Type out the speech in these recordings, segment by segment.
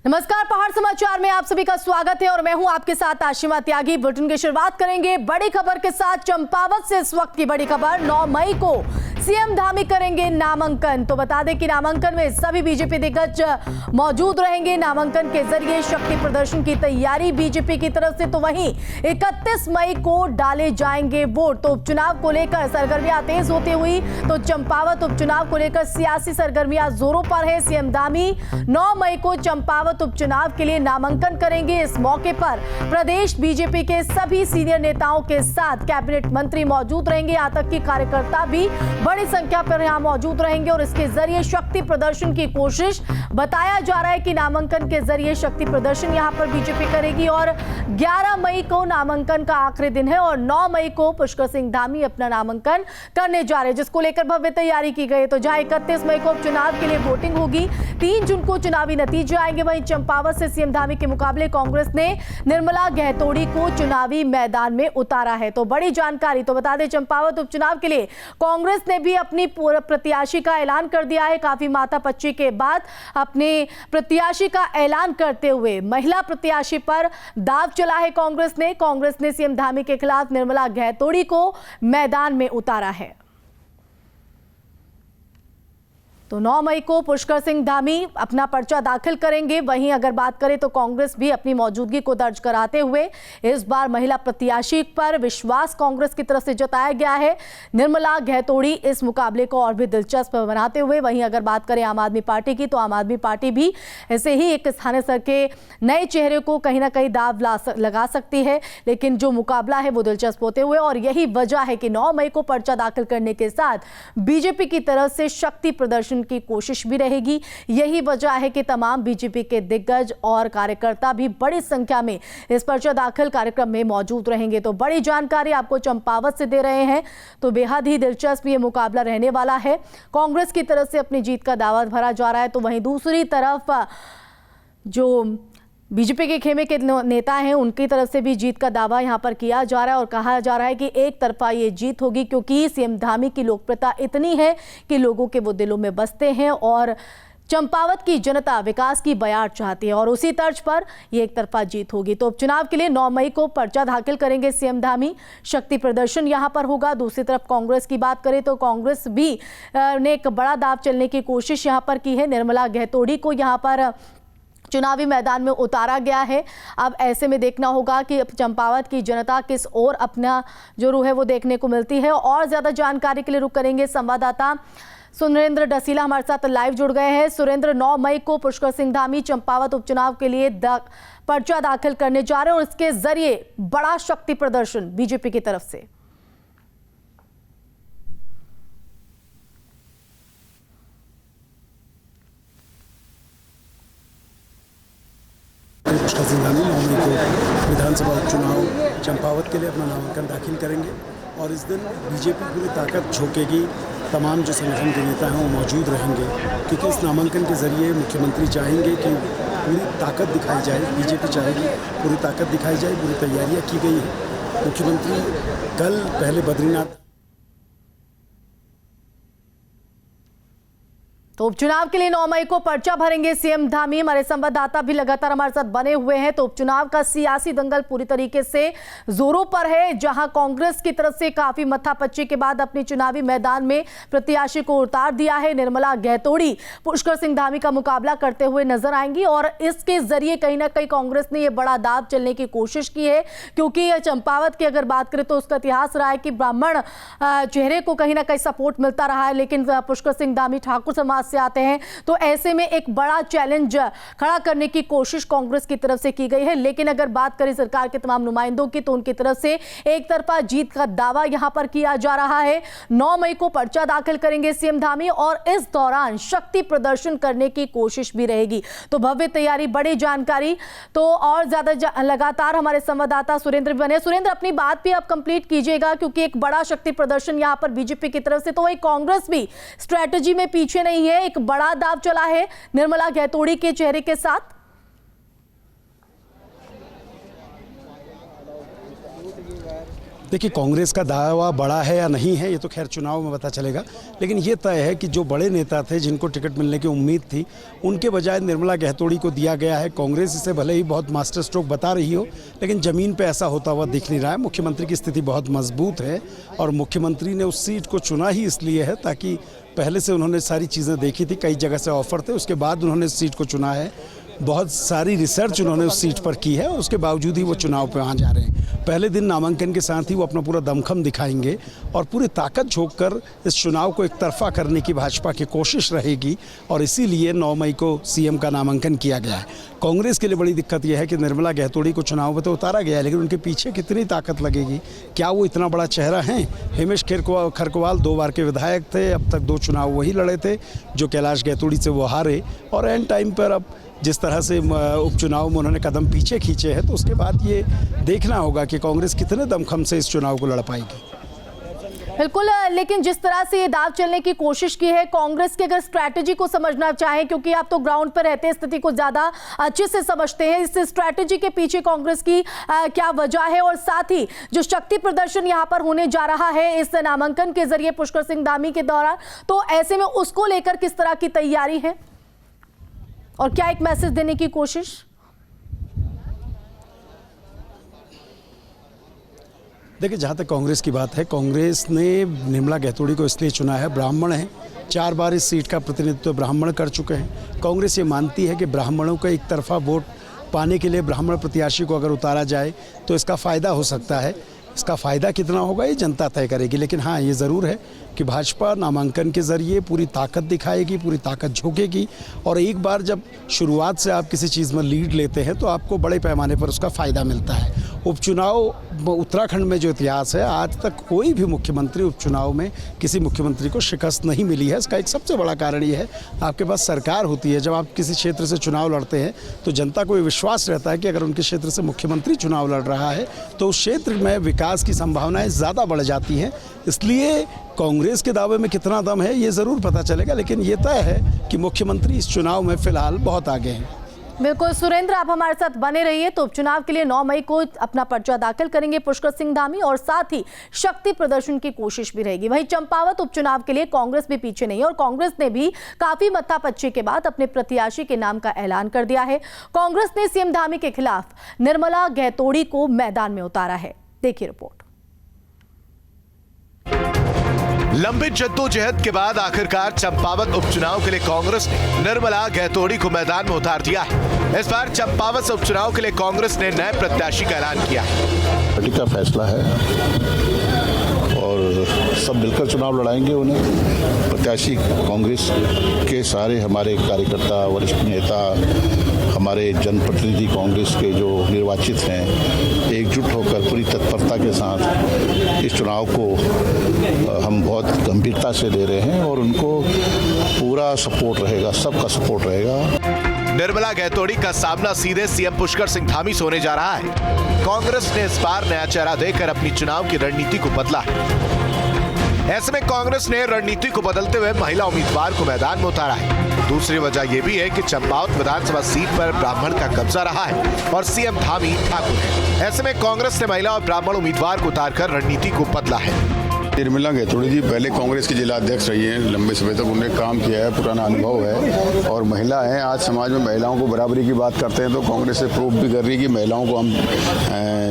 नमस्कार, पहाड़ समाचार में आप सभी का स्वागत है और मैं हूं आपके साथ आशिमा त्यागी। बुलेटिन की शुरुआत करेंगे बड़ी खबर के साथ। चंपावत से इस वक्त की बड़ी खबर, 9 मई को सीएम धामी करेंगे नामांकन। तो बता दें कि नामांकन में सभी बीजेपी दिग्गज मौजूद रहेंगे। नामांकन के जरिए शक्ति प्रदर्शन की तैयारी बीजेपी की तरफ से। तो वहीं 31 मई को डाले जाएंगे वोट। तो उपचुनाव को लेकर सरगर्मियां तेज होती हुई तो चंपावत उपचुनाव को लेकर सियासी सरगर्मियां जोरों पर है। सीएम धामी 9 मई को चंपावत उपचुनाव के लिए नामांकन करेंगे। इस मौके पर प्रदेश बीजेपी के सभी सीनियर नेताओं के साथ कैबिनेट मंत्री मौजूद रहेंगे। यहां तक कि कार्यकर्ता भी बड़ी संख्या पर यहां मौजूद रहेंगे और इसके जरिए शक्ति प्रदर्शन की कोशिश बताया जा रहा है कि नामांकन के जरिए शक्ति प्रदर्शन यहां पर बीजेपी करेगी। और 11 मई को नामांकन का आखिरी दिन है और 9 मई को पुष्कर सिंह धामी अपना नामांकन करने जा रहे हैं, जिसको लेकर भव्य तैयारी की गई। तो जहां 31 मई को उपचुनाव के लिए वोटिंग होगी, 3 जून को चुनावी नतीजे आएंगे। वहीं चंपावत से सीएम धामी के मुकाबले कांग्रेस ने निर्मला गहतोड़ी को चुनावी मैदान में उतारा है। तो बड़ी जानकारी। तो बता दें, चंपावत उपचुनाव के लिए कांग्रेस ने भी अपनी प्रत्याशी का ऐलान कर दिया है। काफी माथापच्ची के बाद अपने प्रत्याशी का ऐलान करते हुए महिला प्रत्याशी पर दाव चला है कांग्रेस ने सीएम धामी के खिलाफ निर्मला गहतोड़ी को मैदान में उतारा है। तो 9 मई को पुष्कर सिंह धामी अपना पर्चा दाखिल करेंगे। वहीं अगर बात करें तो कांग्रेस भी अपनी मौजूदगी को दर्ज कराते हुए इस बार महिला प्रत्याशी पर विश्वास कांग्रेस की तरफ से जताया गया है। निर्मला गहतोड़ी इस मुकाबले को और भी दिलचस्प बनाते हुए। वहीं अगर बात करें आम आदमी पार्टी की, तो आम आदमी पार्टी भी ऐसे ही एक स्थानीय स्तर के नए चेहरे को कहीं ना कहीं दाव लगा सकती है, लेकिन जो मुकाबला है वो दिलचस्प होते हुए। और यही वजह है कि 9 मई को पर्चा दाखिल करने के साथ बीजेपी की तरफ से शक्ति प्रदर्शन की कोशिश भी रहेगी। यही वजह है कि तमाम बीजेपी के दिग्गज और कार्यकर्ता भी बड़ी संख्या में इस पर्चा दाखिल कार्यक्रम में मौजूद रहेंगे। तो बड़ी जानकारी आपको चंपावत से दे रहे हैं। तो बेहद ही दिलचस्प ये मुकाबला रहने वाला है। कांग्रेस की तरफ से अपनी जीत का दावा भरा जा रहा है, तो वहीं दूसरी तरफ जो बीजेपी के खेमे के नेता हैं उनकी तरफ से भी जीत का दावा यहां पर किया जा रहा है और कहा जा रहा है कि एक तरफा ये जीत होगी, क्योंकि सीएम धामी की लोकप्रियता इतनी है कि लोगों के वो दिलों में बसते हैं और चंपावत की जनता विकास की बयार चाहती है और उसी तर्ज पर ये एक तरफा जीत होगी। तो उपचुनाव के लिए 9 मई को पर्चा दाखिल करेंगे सीएम धामी। शक्ति प्रदर्शन यहां पर होगा। दूसरी तरफ कांग्रेस की बात करें तो कांग्रेस भी ने एक बड़ा दाव चलने की कोशिश यहां पर की है। निर्मला गहतोड़ी को यहां पर चुनावी मैदान में उतारा गया है। अब ऐसे में देखना होगा कि चंपावत की जनता किस ओर अपना जो रुख है वो देखने को मिलती है। और ज्यादा जानकारी के लिए रुक करेंगे संवाददाता सुरेंद्र डसीला हमारे साथ लाइव जुड़ गए हैं। सुरेंद्र, 9 मई को पुष्कर सिंह धामी चंपावत उपचुनाव के लिए पर्चा दाखिल करने जा रहे हैं और इसके जरिए बड़ा शक्ति प्रदर्शन बीजेपी की तरफ से। पुष्कर सिंह धामी 9 मई को विधानसभा उपचुनाव चंपावत के लिए अपना नामांकन दाखिल करेंगे और इस दिन बीजेपी पूरी ताकत झोंकेगी। तमाम जो संगठन के नेता हैं वो मौजूद रहेंगे, क्योंकि इस नामांकन के जरिए मुख्यमंत्री चाहेंगे कि पूरी ताकत दिखाई जाए। बीजेपी चाहेगी पूरी ताकत दिखाई जाए। पूरी तैयारियां की गई हैं। मुख्यमंत्री कल पहले बद्रीनाथ तो उपचुनाव के लिए 9 मई को पर्चा भरेंगे सीएम धामी। हमारे संवाददाता भी लगातार हमारे साथ बने हुए हैं। तो उपचुनाव का सियासी दंगल पूरी तरीके से जोरों पर है, जहां कांग्रेस की तरफ से काफी मत्थापच्ची के बाद अपने चुनावी मैदान में प्रत्याशी को उतार दिया है। निर्मला गहतोड़ी पुष्कर सिंह धामी का मुकाबला करते हुए नजर आएंगी और इसके जरिए कहीं ना कहीं कांग्रेस ने यह बड़ा दाव चलने की कोशिश की है, क्योंकि चंपावत की अगर बात करें तो उसका इतिहास रहा है कि ब्राह्मण चेहरे को कहीं ना कहीं सपोर्ट मिलता रहा है, लेकिन पुष्कर सिंह धामी ठाकुर समाज से आते हैं। तो ऐसे में एक बड़ा चैलेंज खड़ा करने की कोशिश कांग्रेस की तरफ से की गई है। लेकिन अगर बात करें सरकार के तमाम नुमाइंदों की, तो उनकी तरफ से एक तरफा जीत का दावा यहां पर किया जा रहा है। 9 मई को पर्चा दाखिल करेंगे सीएम धामी और इस दौरान शक्ति प्रदर्शन करने की कोशिश भी रहेगी। तो भव्य तैयारी, बड़ी जानकारी। तो और ज्यादा लगातार हमारे संवाददाता सुरेंद्र भी बने। सुरेंद्र, अपनी बात भी आप कंप्लीट कीजिएगा, क्योंकि एक बड़ा शक्ति प्रदर्शन यहां पर बीजेपी की तरफ से। तो वही कांग्रेस भी स्ट्रैटेजी में पीछे नहीं है, एक बड़ा दाव चला है निर्मला गहतोड़ी के चेहरे के साथ। देखिए, कांग्रेस का दावा बड़ा है या नहीं है ये तो खैर चुनाव में पता चलेगा, लेकिन ये तय है कि जो बड़े नेता थे जिनको टिकट मिलने की उम्मीद थी उनके बजाय निर्मला गहतोड़ी को दिया गया है। कांग्रेस इसे भले ही बहुत मास्टर स्ट्रोक बता रही हो, लेकिन ज़मीन पे ऐसा होता हुआ दिख नहीं रहा है। मुख्यमंत्री की स्थिति बहुत मजबूत है और मुख्यमंत्री ने उस सीट को चुना ही इसलिए है ताकि पहले से उन्होंने सारी चीज़ें देखी थी, कई जगह से ऑफर थे, उसके बाद उन्होंने इस सीट को चुना है। बहुत सारी रिसर्च उन्होंने उस सीट पर की है और उसके बावजूद ही वो चुनाव पे वहाँ जा रहे हैं। पहले दिन नामांकन के साथ ही वो अपना पूरा दमखम दिखाएंगे और पूरी ताकत झोंक कर इस चुनाव को एक तरफा करने की भाजपा की कोशिश रहेगी और इसीलिए 9 मई को सीएम का नामांकन किया गया है। कांग्रेस के लिए बड़ी दिक्कत यह है कि निर्मला गहतोड़ी को चुनाव में तो उतारा गया है, लेकिन उनके पीछे कितनी ताकत लगेगी, क्या वो इतना बड़ा चेहरा हैं? हिमेश खरकवाल 2 बार के विधायक थे, अब तक 2 चुनाव वही लड़े थे जो कैलाश गहतोड़ी से वो हारे और एंड टाइम पर अब जिस तरह से उपचुनाव में उन्होंने कदम पीछे खींचे हैं तो उसके बाद ये देखना होगा कि कांग्रेस कितने दमखम से इस चुनाव को लड़ पाएगी। बिल्कुल, लेकिन जिस तरह से ये दाव चलने की कोशिश की है कांग्रेस की, अगर स्ट्रैटेजी को समझना चाहें, क्योंकि आप तो ग्राउंड पर रहते हैं, स्थिति को ज्यादा अच्छे से समझते हैं, इस स्ट्रैटेजी के पीछे कांग्रेस की क्या वजह है और साथ ही जो शक्ति प्रदर्शन यहां पर होने जा रहा है इस नामांकन के जरिए पुष्कर सिंह धामी के दौरान, तो ऐसे में उसको लेकर किस तरह की तैयारी है और क्या एक मैसेज देने की कोशिश? देखिए, जहाँ तक कांग्रेस की बात है, कांग्रेस ने निर्मला गहतोड़ी को इसलिए चुना है, ब्राह्मण हैं, 4 बार इस सीट का प्रतिनिधित्व ब्राह्मण कर चुके हैं। कांग्रेस ये मानती है कि ब्राह्मणों का एक तरफा वोट पाने के लिए ब्राह्मण प्रत्याशी को अगर उतारा जाए तो इसका फ़ायदा हो सकता है। इसका फ़ायदा कितना होगा ये जनता तय करेगी, लेकिन हाँ ये ज़रूर है कि भाजपा नामांकन के ज़रिए पूरी ताकत दिखाएगी, पूरी ताकत झोंकेगी और एक बार जब शुरुआत से आप किसी चीज़ में लीड लेते हैं तो आपको बड़े पैमाने पर उसका फ़ायदा मिलता है। उपचुनाव उत्तराखंड में जो इतिहास है, आज तक कोई भी मुख्यमंत्री उपचुनाव में किसी मुख्यमंत्री को शिकस्त नहीं मिली है। इसका एक सबसे बड़ा कारण ये है, आपके पास सरकार होती है, जब आप किसी क्षेत्र से चुनाव लड़ते हैं तो जनता को ये विश्वास रहता है कि अगर उनके क्षेत्र से मुख्यमंत्री चुनाव लड़ रहा है तो उस क्षेत्र में विकास की संभावनाएं ज़्यादा बढ़ जाती हैं। इसलिए कांग्रेस के दावे में कितना दम है ये ज़रूर पता चलेगा, लेकिन ये तय है कि मुख्यमंत्री इस चुनाव में फिलहाल बहुत आगे हैं। बिल्कुल सुरेंद्र, आप हमारे साथ बने रहिए। तो उपचुनाव के लिए 9 मई को अपना पर्चा दाखिल करेंगे पुष्कर सिंह धामी और साथ ही शक्ति प्रदर्शन की कोशिश भी रहेगी। वहीं चंपावत उपचुनाव के लिए कांग्रेस भी पीछे नहीं है और कांग्रेस ने भी काफी मत्थापच्ची के बाद अपने प्रत्याशी के नाम का ऐलान कर दिया है। कांग्रेस ने सीएम धामी के खिलाफ निर्मला गहतोड़ी को मैदान में उतारा है। देखिए रिपोर्ट। लंबी जद्दोजहद के बाद आखिरकार चंपावत उपचुनाव के लिए कांग्रेस ने निर्मला गहतोड़ी को मैदान में उतार दिया है। इस बार चंपावत से उपचुनाव के लिए कांग्रेस ने नए प्रत्याशी का ऐलान किया है। पार्टी का फैसला है और सब मिलकर चुनाव लड़ाएंगे। उन्हें प्रत्याशी कांग्रेस के सारे हमारे कार्यकर्ता, वरिष्ठ नेता, हमारे जनप्रतिनिधि कांग्रेस के जो निर्वाचित हैं, एकजुट होकर पूरी तत्परता के साथ इस चुनाव को हम बहुत गंभीरता से ले रहे हैं और उनको पूरा सपोर्ट रहेगा, सबका सपोर्ट रहेगा। निर्मला गहतोड़ी का सामना सीधे सीएम पुष्कर सिंह धामी से होने जा रहा है। कांग्रेस ने इस बार नया चेहरा देकर अपनी चुनाव की रणनीति को बदला है। ऐसे में कांग्रेस ने रणनीति को बदलते हुए महिला उम्मीदवार को मैदान में उतारा है। दूसरी वजह यह भी है कि चंपावत विधानसभा सीट पर ब्राह्मण का कब्जा रहा है और सीएम धामी ठाकुर है। ऐसे में कांग्रेस ने महिला और ब्राह्मण उम्मीदवार को उतारकर रणनीति को बदला है। निर्मला गहतोड़ी जी पहले कांग्रेस की जिला अध्यक्ष रही हैं, लंबे समय तक उन्होंने काम किया है, पुराना अनुभव है और महिला हैं। आज समाज में महिलाओं को बराबरी की बात करते हैं तो कांग्रेस से प्रूव भी कर रही है कि महिलाओं को हम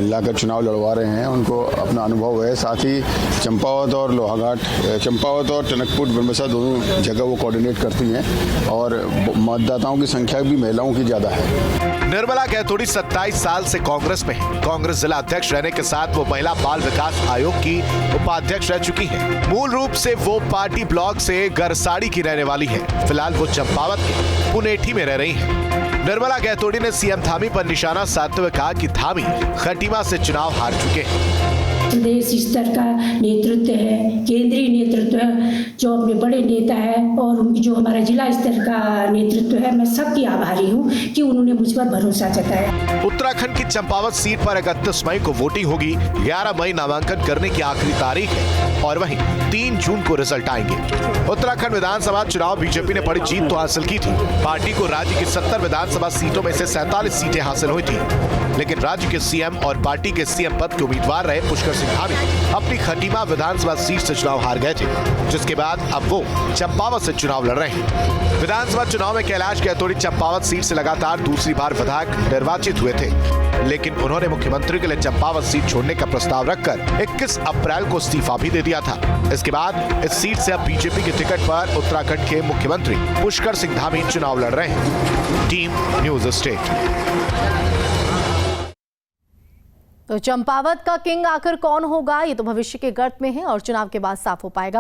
लाकर चुनाव लड़वा रहे हैं, उनको अपना अनुभव है। साथ ही चंपावत और लोहाघाट, चंपावत और टनकपुर बनबसा दोनों जगह वो कोऑर्डिनेट करती हैं और मतदाताओं की संख्या भी महिलाओं की ज़्यादा है। निर्मला गहतोड़ी 27 साल से कांग्रेस में है। कांग्रेस जिला अध्यक्ष रहने के साथ वो महिला बाल विकास आयोग की उपाध्यक्ष रह चुकी हैं। मूल रूप से वो पार्टी ब्लॉक से गरसाड़ी की रहने वाली है। फिलहाल वो चंपावत के पुनेठी में रह रही हैं। निर्मला गहतोड़ी ने सीएम धामी पर निशाना साधते हुए कहा कि धामी खटीमा से चुनाव हार चुके हैं। प्रदेश स्तर का नेतृत्व है, केंद्रीय नेतृत्व है, जो अपने बड़े नेता है और उनकी जो हमारा जिला स्तर का नेतृत्व है, मैं सबकी आभारी हूँ कि उन्होंने मुझ पर भरोसा जताया। उत्तराखंड की चंपावत सीट पर 31 मई को वोटिंग होगी। 11 मई नामांकन करने की आखिरी तारीख है और वहीं 3 जून को रिजल्ट आएंगे। उत्तराखंड विधानसभा चुनाव बीजेपी ने बड़ी जीत तो हासिल की थी। पार्टी को राज्य की 70 विधानसभा सीटों में से 47 सीटें हासिल हुई थी, लेकिन राज्य के सीएम और पार्टी के सीएम पद के उम्मीदवार रहे पुष्कर सिंह धामी अपनी खटीमा विधानसभा सीट से चुनाव हार गए थे, जिसके बाद अब वो चंपावत से चुनाव लड़ रहे हैं। विधानसभा चुनाव में कैलाश गैतोड़ी चंपावत सीट से लगातार दूसरी बार विधायक निर्वाचित हुए थे, लेकिन उन्होंने मुख्यमंत्री के लिए चंपावत सीट छोड़ने का प्रस्ताव रखकर 21 अप्रैल को इस्तीफा भी दे दिया था। इसके बाद इस सीट से अब बीजेपी के टिकट पर उत्तराखंड के मुख्यमंत्री पुष्कर सिंह धामी चुनाव लड़ रहे हैं। Team news state. तो चंपावत का किंग आखिर कौन होगा, ये तो भविष्य के गर्त में है और चुनाव के बाद साफ हो पाएगा।